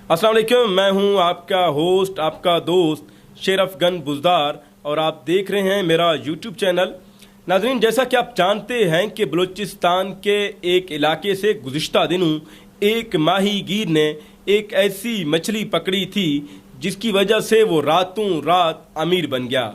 अस्सलाम वालेकुम, मैं हूं आपका होस्ट, आपका दोस्त शेर अफगन बुज़दार और आप देख रहे हैं मेरा यूट्यूब चैनल। नाज़रीन, जैसा कि आप जानते हैं कि बलूचिस्तान के एक इलाके से गुज़िश्ता दिनों एक माहीगीर ने एक ऐसी मछली पकड़ी थी जिसकी वजह से वो रातों रात अमीर बन गया।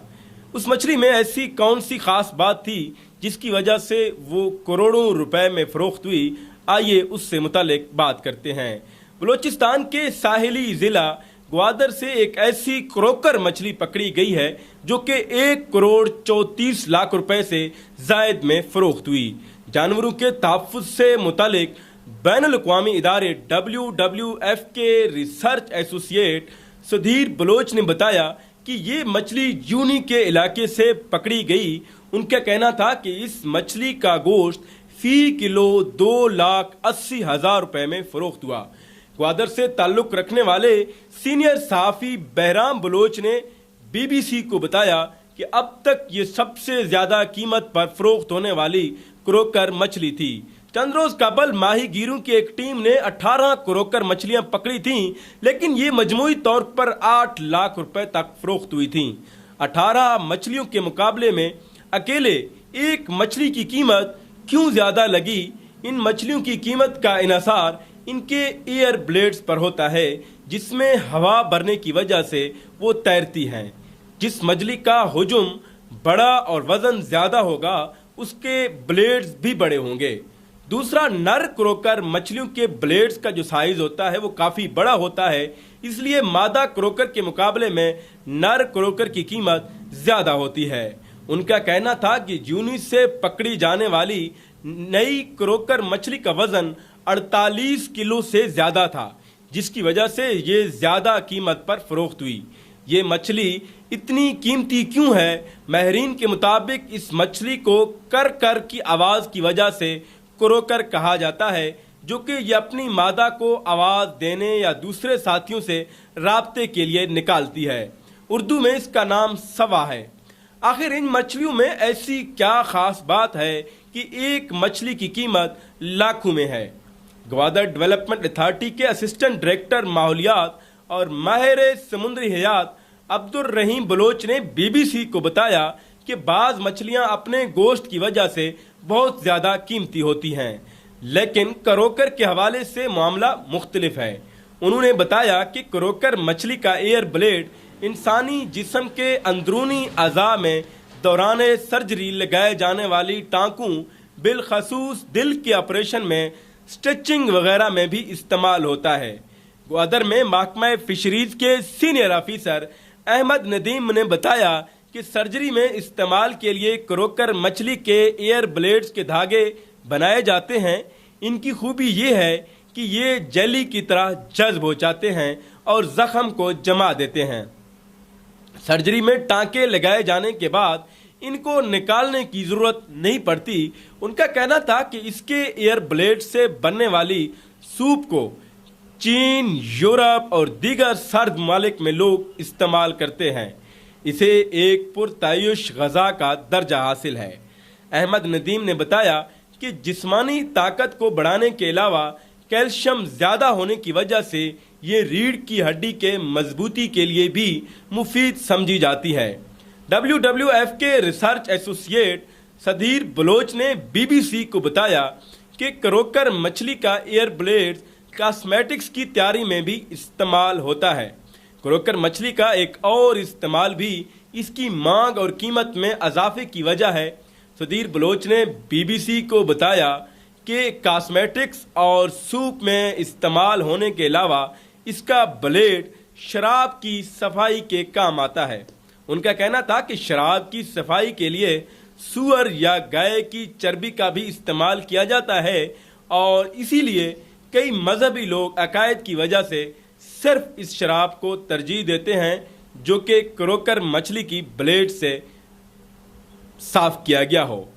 उस मछली में ऐसी कौन सी ख़ास बात थी जिसकी वजह से वो करोड़ों रुपए में फ़रोख्त हुई? आइए उससे मुतालिक बात करते हैं। बलूचिस्तान के साहिली ज़िला ग्वादर से एक ऐसी क्रोकर मछली पकड़ी गई है जो कि 1,34,00,000 रुपए से जायद में फ़रोख्त हुई। जानवरों के तहफ़्फ़ुज़ से मुतालिक बैनुल अक़वामी इदारे WWF के रिसर्च एसोसिएट सुधीर बलोच ने बताया कि ये मछली जूनी के इलाके से पकड़ी गई। उनका कहना था कि इस मछली का गोश्त फी किलो 2,80,000 रुपए में फ़रोख्त हुआ। ग्वादर से ताल्लुक़ रखने वाले सीनियर सहाफ़ी बहराम बलोच ने BBC को बताया कि अब तक ये सबसे ज़्यादा कीमत पर फ़रोख्त होने वाली क्रोकर मछली थी। चंद रोज़ कबल माहीगीरों की एक टीम ने 18 क्रोकर मछलियां पकड़ी थीं, लेकिन ये मजमूई तौर पर 8 लाख रुपए तक फ़रोख्त हुई थीं। 18 मछलियों के मुकाबले में अकेले एक मछली की कीमत क्यों ज़्यादा लगी? इन मछलियों की कीमत का इन्हिसार इनके एयर ब्लेड्स पर होता है, जिसमें हवा भरने की वजह से वो तैरती हैं। जिस मछली का हुजूम बड़ा और वजन ज़्यादा होगा, उसके ब्लेड्स भी बड़े होंगे। दूसरा, नर क्रोकर मछलियों के ब्लेड्स का जो साइज होता है वो काफ़ी बड़ा होता है, इसलिए मादा क्रोकर के मुकाबले में नर क्रोकर की कीमत ज़्यादा होती है। उनका कहना था कि जूनी से पकड़ी जाने वाली नई क्रोकर मछली का वजन 48 किलो से ज़्यादा था, जिसकी वजह से ये ज़्यादा कीमत पर फ़रोख्त हुई। ये मछली इतनी कीमती क्यों है? माहिरीन के मुताबिक इस मछली को कर कर की आवाज़ की वजह से क्रोकर कहा जाता है, जो कि ये अपनी मादा को आवाज़ देने या दूसरे साथियों से राब्ते के लिए निकालती है। उर्दू में इसका नाम सवा है। आखिर इन मछलियों में ऐसी क्या ख़ास बात है कि एक मछली की कीमत लाखों में है? ग्वादर डेवलपमेंट अथॉरिटी के असिस्टेंट डायरेक्टर माहौलियात और माहिर समुद्री हयात अब्दुल रहीम बलोच ने BBC को बताया कि बाज़ मछलियां अपने गोश्त की वजह से बहुत ज़्यादा कीमती होती हैं, लेकिन क्रोकर के हवाले से मामला मुख्तलिफ है। उन्होंने बताया कि क्रोकर मछली का एयर ब्लेड इंसानी जिस्म के अंदरूनी अज़ा में दौरान सर्जरी लगाए जाने वाली टाँकों, बिलखसूस दिल के ऑपरेशन में, स्टिचिंग वगैरह में भी इस्तेमाल होता है। ग्वादर में महकमा फिशरीज के सीनियर ऑफिसर अहमद नदीम ने बताया कि सर्जरी में इस्तेमाल के लिए क्रोकर मछली के एयर ब्लेड्स के धागे बनाए जाते हैं। इनकी खूबी ये है कि ये जेली की तरह जज्ब हो जाते हैं और ज़ख्म को जमा देते हैं। सर्जरी में टाँके लगाए जाने के बाद इनको निकालने की ज़रूरत नहीं पड़ती। उनका कहना था कि इसके एयर ब्लेड से बनने वाली सूप को चीन, यूरोप और दीगर सर्द ममालिक में लोग इस्तेमाल करते हैं। इसे एक पुरतायुश ग़ज़ा का दर्जा हासिल है। अहमद नदीम ने बताया कि जिस्मानी ताकत को बढ़ाने के अलावा कैल्शियम ज़्यादा होने की वजह से ये रीढ़ की हड्डी के मजबूती के लिए भी मुफीद समझी जाती है। WWF के रिसर्च एसोसिएट सुधीर बलोच ने BBC को बताया कि क्रोकर मछली का एयर ब्लेड कॉस्मेटिक्स की तैयारी में भी इस्तेमाल होता है। क्रोकर मछली का एक और इस्तेमाल भी इसकी मांग और कीमत में इजाफे की वजह है। सुधीर बलोच ने BBC को बताया कि कॉस्मेटिक्स और सूप में इस्तेमाल होने के अलावा इसका ब्लेड शराब की सफाई के काम आता है। उनका कहना था कि शराब की सफाई के लिए सूअर या गाय की चर्बी का भी इस्तेमाल किया जाता है और इसीलिए कई मजहबी लोग अकायद की वजह से सिर्फ इस शराब को तरजीह देते हैं जो कि क्रोकर मछली की ब्लेड से साफ किया गया हो।